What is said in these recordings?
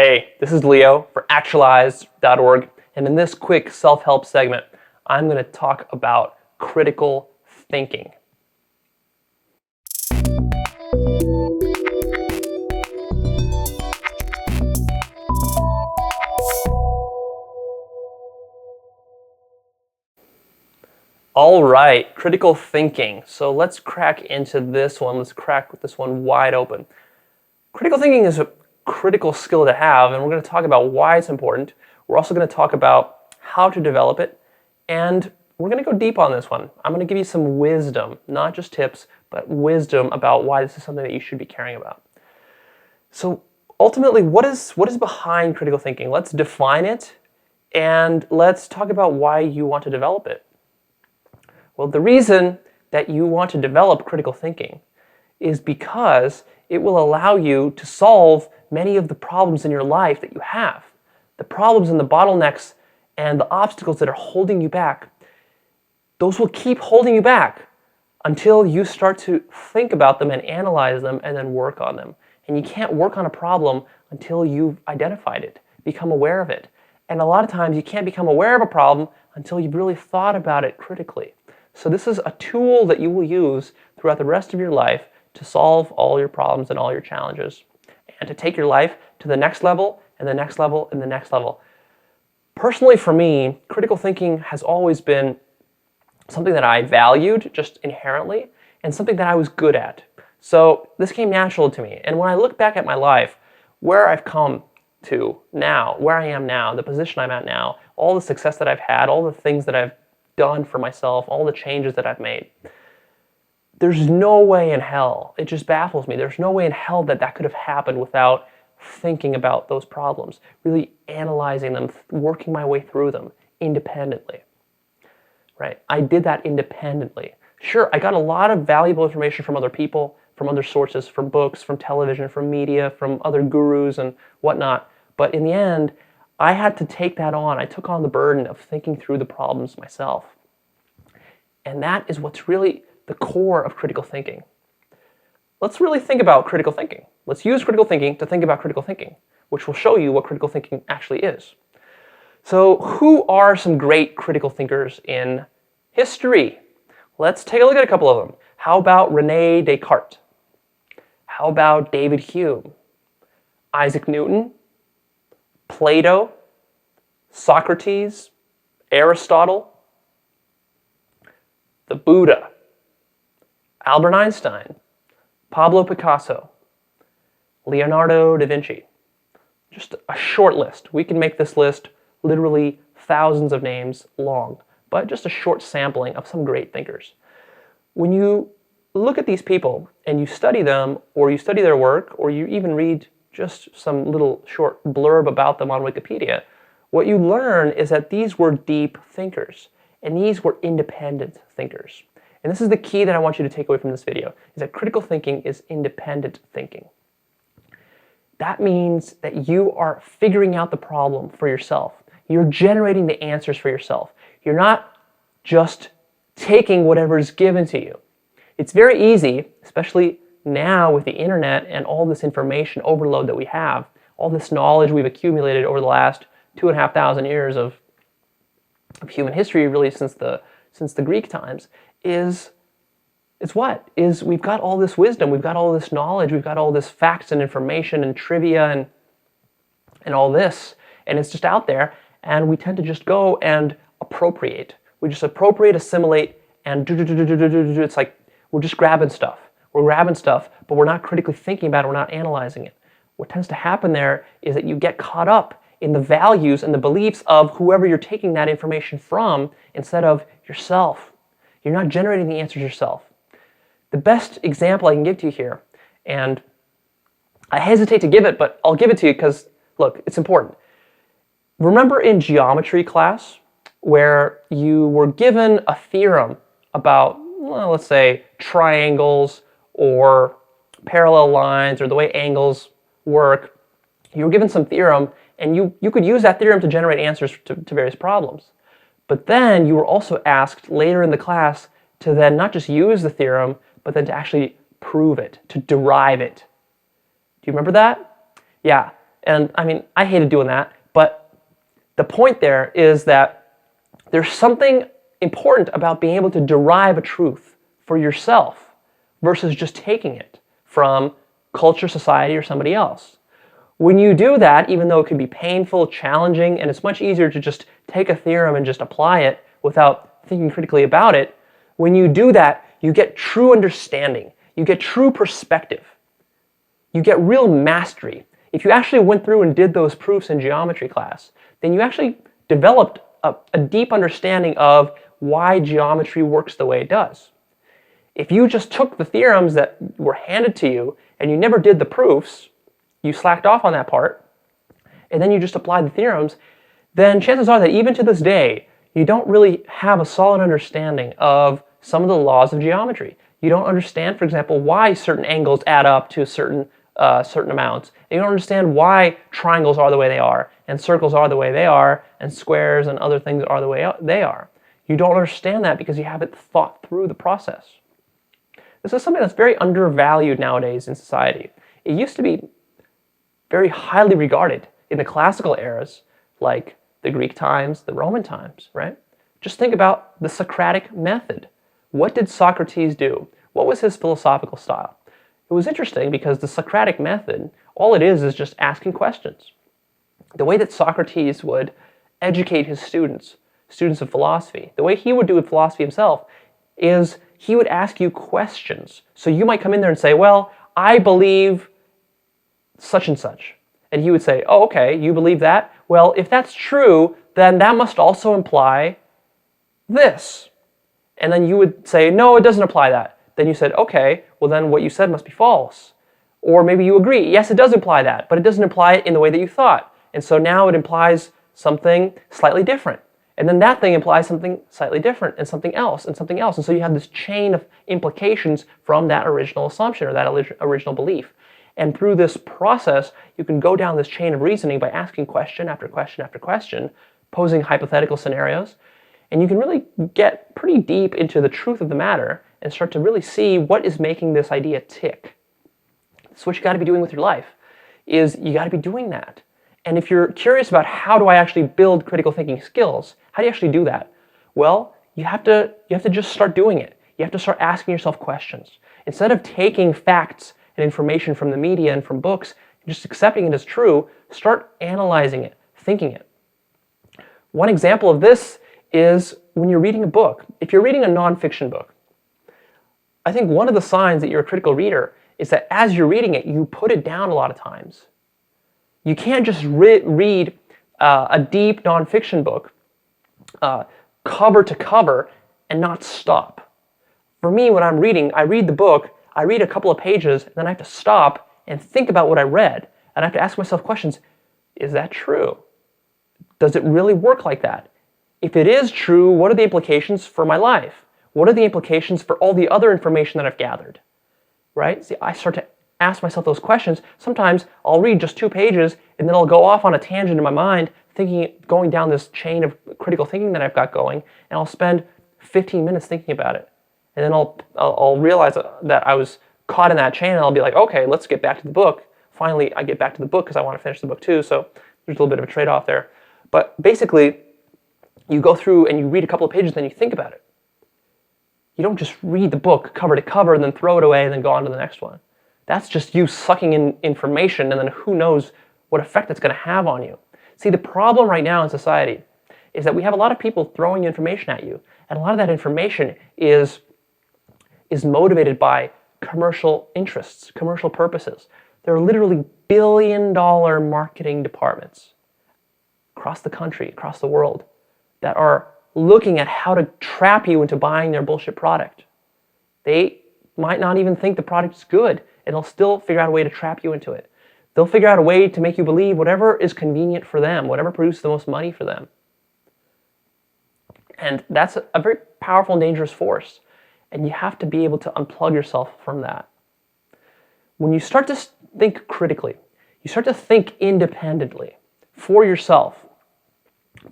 Hey, this is Leo for Actualized.org, and in this quick self-help segment, I'm going to talk about critical thinking. All right, critical thinking. So let's crack into this one. Let's crack this one wide open. Critical thinking is a critical skill to have, and we're going to talk about why it's important. We're also going to talk about how to develop it, and we're going to go deep on this one. I'm going to give you some wisdom, not just tips, but wisdom about why this is something that you should be caring about. So ultimately, what is behind critical thinking? Let's define it, and let's talk about why you want to develop it. Well, the reason that you want to develop critical thinking is because it will allow you to solve many of the problems in your life that you have. The problems and the bottlenecks and the obstacles that are holding you back, those will keep holding you back until you start to think about them and analyze them and then work on them. And you can't work on a problem until you've identified it, become aware of it. And a lot of times you can't become aware of a problem until you've really thought about it critically. So this is a tool that you will use throughout the rest of your life to solve all your problems and all your challenges, and to take your life to the next level and the next level and the next level. Personally, for me, critical thinking has always been something that I valued just inherently and something that I was good at. So this came natural to me. And when I look back at my life, where I've come to now, where I am now, the position I'm at now, all the success that I've had, all the things that I've done for myself, all the changes that I've made, there's no way in hell, it just baffles me, there's no way in hell that that could have happened without thinking about those problems, really analyzing them, working my way through them independently, right? I did that independently. Sure, I got a lot of valuable information from other people, from other sources, from books, from television, from media, from other gurus and whatnot, but in the end, I had to take that on. I took on the burden of thinking through the problems myself. And that is what's really the core of critical thinking. Let's really think about critical thinking. Let's use critical thinking to think about critical thinking, which will show you what critical thinking actually is. So who are some great critical thinkers in history? Let's take a look at a couple of them. How about René Descartes? How about David Hume? Isaac Newton? Plato? Socrates? Aristotle? The Buddha? Albert Einstein, Pablo Picasso, Leonardo da Vinci. Just a short list. We can make this list literally thousands of names long, but just a short sampling of some great thinkers. When you look at these people and you study them, or you study their work, or you even read just some little short blurb about them on Wikipedia, what you learn is that these were deep thinkers, and these were independent thinkers. And this is the key that I want you to take away from this video, is that critical thinking is independent thinking. That means that you are figuring out the problem for yourself. You're generating the answers for yourself. You're not just taking whatever is given to you. It's very easy, especially now with the internet and all this information overload that we have, all this knowledge we've accumulated over the last 2,500 years of human history, really since the Greek times, is we've got all this wisdom, we've got all this knowledge, we've got all this facts and information and trivia and all this, and it's just out there, and we tend to just go and appropriate. We just appropriate, assimilate, and it's like we're just grabbing stuff. We're grabbing stuff, but we're not critically thinking about it, we're not analyzing it. What tends to happen there is that you get caught up in the values and the beliefs of whoever you're taking that information from instead of yourself. You're not generating the answers yourself. The best example I can give to you here, and I hesitate to give it, but I'll give it to you because, look, it's important. Remember in geometry class where you were given a theorem about, well, let's say, triangles or parallel lines or the way angles work. You were given some theorem, and you could use that theorem to generate answers to various problems. But then you were also asked later in the class to then not just use the theorem, but then to actually prove it, to derive it. Do you remember that? Yeah, And I mean, I hated doing that, but the point there is that there's something important about being able to derive a truth for yourself versus just taking it from culture, society, or somebody else. When you do that, even though it can be painful, challenging, and it's much easier to just take a theorem and just apply it without thinking critically about it, when you do that, you get true understanding. You get true perspective. You get real mastery. If you actually went through and did those proofs in geometry class, then you actually developed a deep understanding of why geometry works the way it does. If you just took the theorems that were handed to you and you never did the proofs, you slacked off on that part, and then you just applied the theorems, then chances are that even to this day, you don't really have a solid understanding of some of the laws of geometry. You don't understand, for example, why certain angles add up to certain amounts. And you don't understand why triangles are the way they are, and circles are the way they are, and squares and other things are the way they are. You don't understand that because you haven't thought through the process. This is something that's very undervalued nowadays in society. It used to be very highly regarded in the classical eras, like the Greek times, the Roman times, right? Just think about the Socratic method. What did Socrates do? What was his philosophical style? It was interesting because the Socratic method, all it is just asking questions. The way that Socrates would educate his students of philosophy, the way he would do philosophy himself, is he would ask you questions. So you might come in there and say, well, I believe such and such. And he would say, oh, okay, you believe that? Well, if that's true, then that must also imply this. And then you would say, no, it doesn't apply that. Then you said, okay, well then what you said must be false. Or maybe you agree, yes, it does imply that, but it doesn't imply it in the way that you thought. And so now it implies something slightly different. And then that thing implies something slightly different, and something else, and something else. And so you have this chain of implications from that original assumption or that original belief. And through this process, you can go down this chain of reasoning by asking question after question after question, posing hypothetical scenarios, and you can really get pretty deep into the truth of the matter and start to really see what is making this idea tick. That's what you got to be doing with your life, is you got to be doing that. And if you're curious about how do I actually build critical thinking skills, how do you actually do that? Well, you have to just start doing it. You have to start asking yourself questions. Instead of taking facts and information from the media and from books, and just accepting it as true, start analyzing it, thinking it. One example of this is when you're reading a book. If you're reading a nonfiction book, I think one of the signs that you're a critical reader is that as you're reading it, you put it down a lot of times. You can't just read a deep nonfiction book cover to cover and not stop. For me, when I'm reading, I read the book, I read a couple of pages, and then I have to stop and think about what I read. And I have to ask myself questions. Is that true? Does it really work like that? If it is true, what are the implications for my life? What are the implications for all the other information that I've gathered? Right? See, I start to ask myself those questions. Sometimes I'll read just 2 pages and then I'll go off on a tangent in my mind, going down this chain of critical thinking that I've got going, and I'll spend 15 minutes thinking about it. And then I'll realize that I was caught in that chain, and I'll be like, okay, let's get back to the book. Finally, I get back to the book because I want to finish the book too, so there's a little bit of a trade-off there. But basically, you go through and you read a couple of pages, then you think about it. You don't just read the book cover to cover and then throw it away and then go on to the next one. That's just you sucking in information, and then who knows what effect it's going to have on you. See, the problem right now in society is that we have a lot of people throwing information at you, and a lot of that information is motivated by commercial interests, commercial purposes. There are literally billion-dollar marketing departments across the country, across the world, that are looking at how to trap you into buying their bullshit product. They might not even think the product is good, and they'll still figure out a way to trap you into it. They'll figure out a way to make you believe whatever is convenient for them, whatever produces the most money for them. And that's a very powerful and dangerous force. And you have to be able to unplug yourself from that. When you start to think critically, you start to think independently for yourself,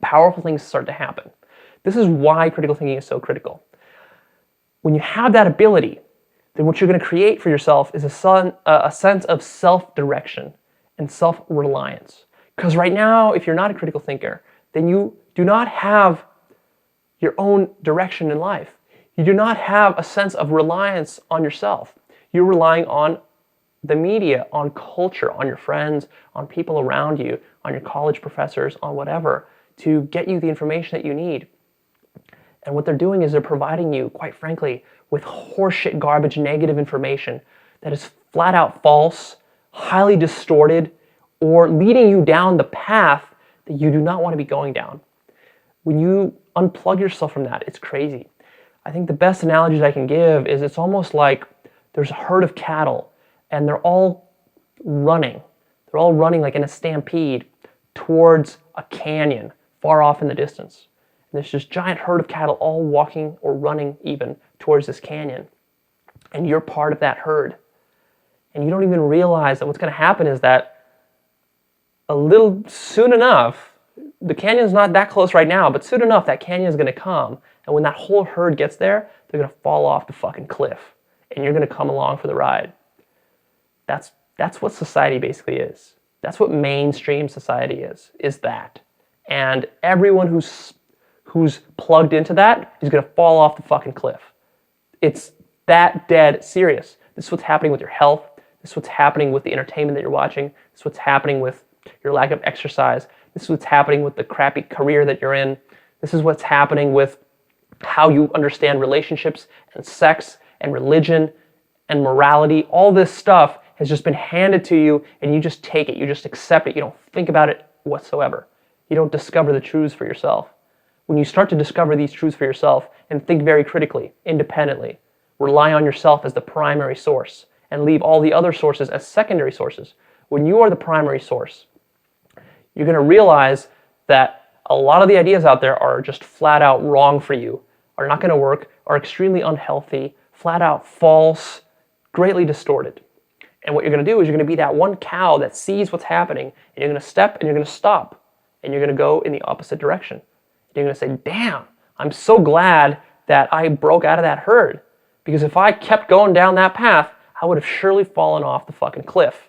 powerful things start to happen. This is why critical thinking is so critical. When you have that ability, then what you're going to create for yourself is a sense of self-direction and self-reliance. Because right now, if you're not a critical thinker, then you do not have your own direction in life. You do not have a sense of reliance on yourself. You're relying on the media, on culture, on your friends, on people around you, on your college professors, on whatever, to get you the information that you need. And what they're doing is they're providing you, quite frankly, with horseshit garbage negative information that is flat out false, highly distorted, or leading you down the path that you do not want to be going down. When you unplug yourself from that, it's crazy. I think the best analogy I can give is it's almost like there's a herd of cattle and they're all running. They're all running like in a stampede towards a canyon far off in the distance. And there's this giant herd of cattle all walking or running even towards this canyon. And you're part of that herd. And you don't even realize that what's going to happen is that a little soon enough, the canyon's not that close right now, but soon enough that canyon is going to come. And when that whole herd gets there, they're going to fall off the fucking cliff. And you're going to come along for the ride. That's what society basically is. That's what mainstream society is that. And everyone who's plugged into that is going to fall off the fucking cliff. It's that dead serious. This is what's happening with your health. This is what's happening with the entertainment that you're watching. This is what's happening with your lack of exercise. This is what's happening with the crappy career that you're in. This is what's happening with how you understand relationships and sex and religion and morality. All this stuff has just been handed to you and you just take it. You just accept it. You don't think about it whatsoever. You don't discover the truths for yourself. When you start to discover these truths for yourself and think very critically, independently, rely on yourself as the primary source and leave all the other sources as secondary sources. When you are the primary source, you're going to realize that a lot of the ideas out there are just flat out wrong for you, are not going to work, are extremely unhealthy, flat out false, greatly distorted. And what you're going to do is you're going to be that one cow that sees what's happening, and you're going to step and you're going to stop, and you're going to go in the opposite direction. You're going to say, damn, I'm so glad that I broke out of that herd, because if I kept going down that path, I would have surely fallen off the fucking cliff.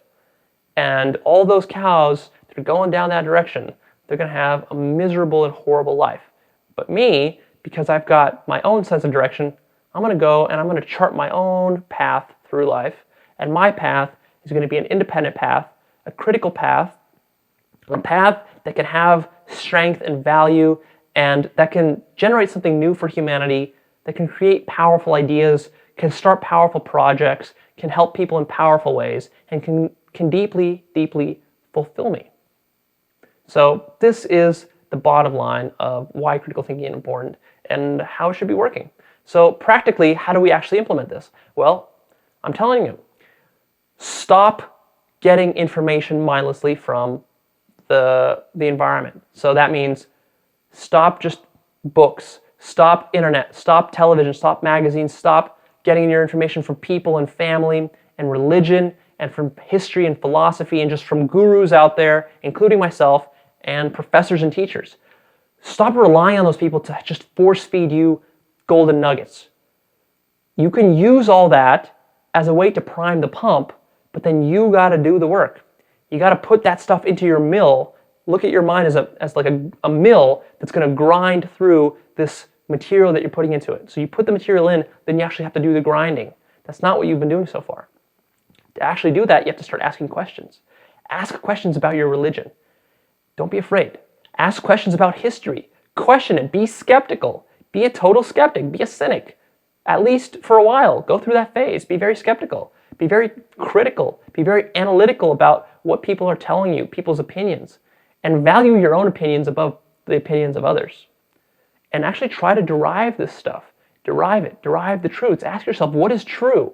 And all those cows that are going down that direction, they're going to have a miserable and horrible life. But me, because I've got my own sense of direction, I'm going to go and I'm going to chart my own path through life. And my path is going to be an independent path, a critical path, a path that can have strength and value and that can generate something new for humanity, that can create powerful ideas, can start powerful projects, can help people in powerful ways, and can deeply, deeply fulfill me. So this is the bottom line of why critical thinking is important and how it should be working. So practically, how do we actually implement this? Well, I'm telling you, stop getting information mindlessly from the environment. So that means stop just books, stop internet, stop television, stop magazines, stop getting your information from people and family and religion and from history and philosophy and just from gurus out there, including myself, and professors and teachers. Stop relying on those people to just force feed you golden nuggets. You can use all that as a way to prime the pump, but then you got to do the work. You got to put that stuff into your mill. Look at your mind as like a mill that's going to grind through this material that you're putting into it. So you put the material in, then you actually have to do the grinding. That's not what you've been doing so far. To actually do that, you have to start asking questions. Ask questions about your religion. Don't be afraid. Ask questions about history. Question it. Be skeptical. Be a total skeptic. Be a cynic. At least for a while. Go through that phase. Be very skeptical. Be very critical. Be very analytical about what people are telling you, people's opinions. And value your own opinions above the opinions of others. And actually try to derive this stuff. Derive it. Derive the truths. Ask yourself, what is true?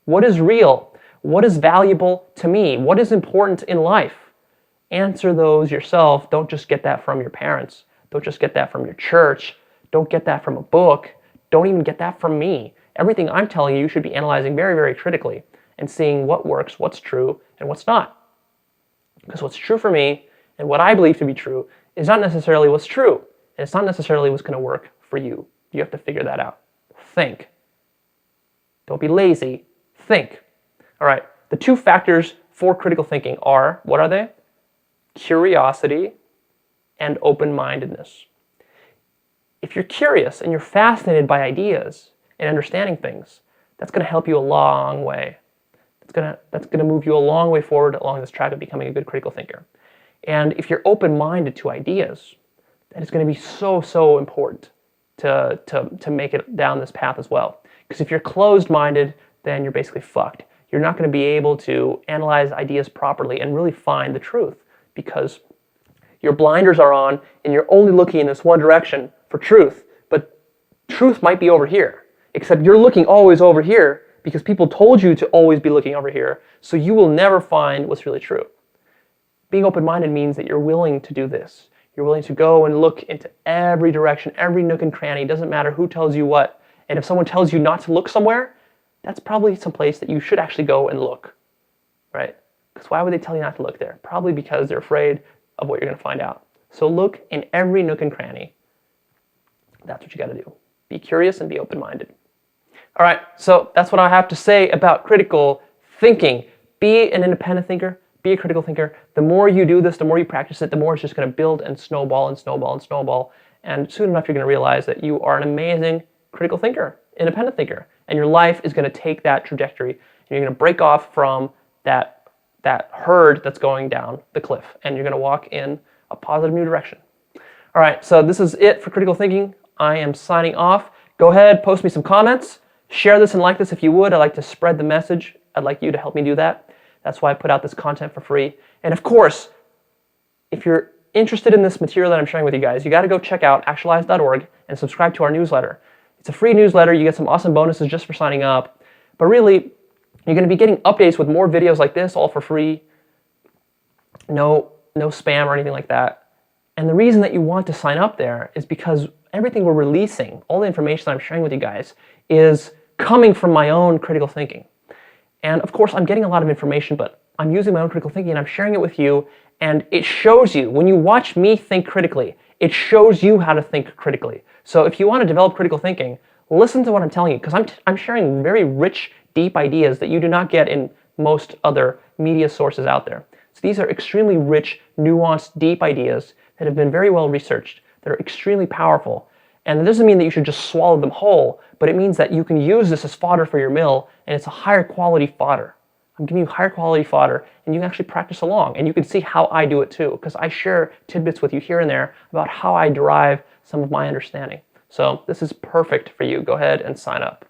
What is real? What is valuable to me? What is important in life? Answer those yourself. Don't just get that from your parents. Don't just get that from your church. Don't get that from a book. Don't even get that from me. Everything I'm telling you, you should be analyzing very, very critically and seeing what works, what's true, and what's not. Because what's true for me and what I believe to be true is not necessarily what's true. And it's not necessarily what's going to work for you. You have to figure that out. Think. Don't be lazy. Think. All right, the two factors for critical thinking are, what are they? Curiosity and open-mindedness. If you're curious and you're fascinated by ideas and understanding things, that's going to help you a long way. That's going to move you a long way forward along this track of becoming a good critical thinker. And if you're open-minded to ideas, that is going to be so, so important to make it down this path as well. Because if you're closed-minded, then you're basically fucked. You're not going to be able to analyze ideas properly and really find the truth because your blinders are on and you're only looking in this one direction for truth. But truth might be over here, except you're looking always over here because people told you to always be looking over here, so you will never find what's really true. Being open-minded means that you're willing to do this. You're willing to go and look into every direction, every nook and cranny. It doesn't matter who tells you what. And if someone tells you not to look somewhere, that's probably some place that you should actually go and look, right? Because why would they tell you not to look there? Probably because they're afraid of what you're going to find out. So look in every nook and cranny. That's what you got to do. Be curious and be open-minded. All right, so that's what I have to say about critical thinking. Be an independent thinker. Be a critical thinker. The more you do this, the more you practice it, the more it's just going to build and snowball and snowball and snowball. And soon enough, you're going to realize that you are an amazing critical thinker, independent thinker. And your life is going to take that trajectory. And you're going to break off from that herd that's going down the cliff. And you're going to walk in a positive new direction. All right, so this is it for critical thinking. I am signing off. Go ahead, post me some comments. Share this and like this if you would. I'd like to spread the message. I'd like you to help me do that. That's why I put out this content for free. And of course, if you're interested in this material that I'm sharing with you guys, you got to go check out Actualized.org and subscribe to our newsletter. It's a free newsletter. You get some awesome bonuses just for signing up. But really, you're going to be getting updates with more videos like this, all for free. No spam or anything like that. And the reason that you want to sign up there is because everything we're releasing, all the information that I'm sharing with you guys, is coming from my own critical thinking. And of course, I'm getting a lot of information, but I'm using my own critical thinking and I'm sharing it with you. And it shows you, when you watch me think critically, it shows you how to think critically. So if you want to develop critical thinking, listen to what I'm telling you, because I'm sharing very rich, deep ideas that you do not get in most other media sources out there. So these are extremely rich, nuanced, deep ideas that have been very well researched, that are extremely powerful. And it doesn't mean that you should just swallow them whole, but it means that you can use this as fodder for your mill, and it's a higher quality fodder. I'm giving you higher quality fodder, and you can actually practice along, and you can see how I do it too, because I share tidbits with you here and there about how I derive some of my understanding. So this is perfect for you. Go ahead and sign up.